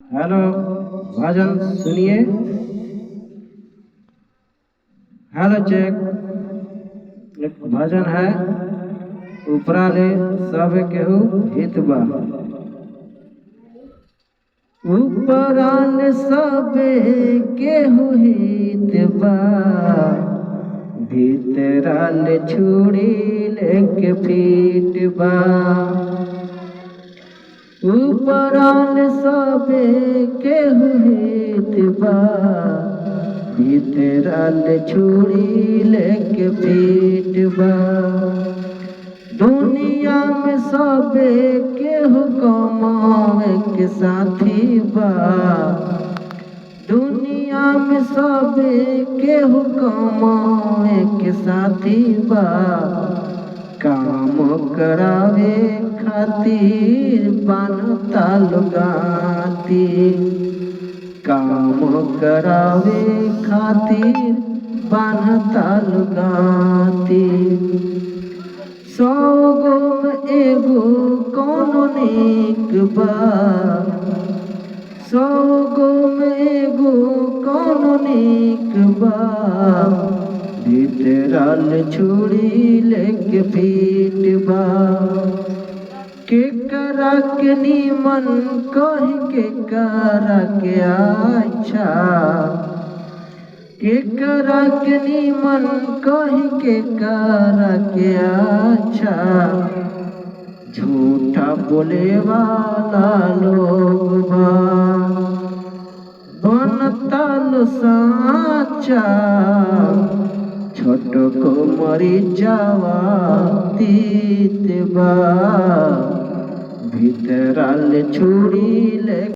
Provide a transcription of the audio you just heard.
Hello, भजन सुनिए। Hello check. एक भजन है, उपरा ले सब केहू हित बा। उपरा ले सब केहू हित बा, भीतरा ले छुरी लेके फीट बा। उपराल सबे केहू हित बा, भीतराल छुरी लेके पीट बा। दुनिया में सबे केहू कमाए के साथी बा, दुनिया में सबे केहू कमाए के साथी बा। काम करावे खातिर बनता लुगाती, काम करावे खातिर बनता लुगाती। 100 गो में एगो कौनो नीक बा, 100 गो में एगो कौनो नीक बा। भीतराल छुरी लेके पीट बा। केकरा के नीमन कह केकरा के अच्छा, केकरा के नीमन कह केकरा के अच्छा। झूठा बोले वाला लोग बा, बनता लो साचा। छोट को मरी जावा तीत बा, भीतराल छुरी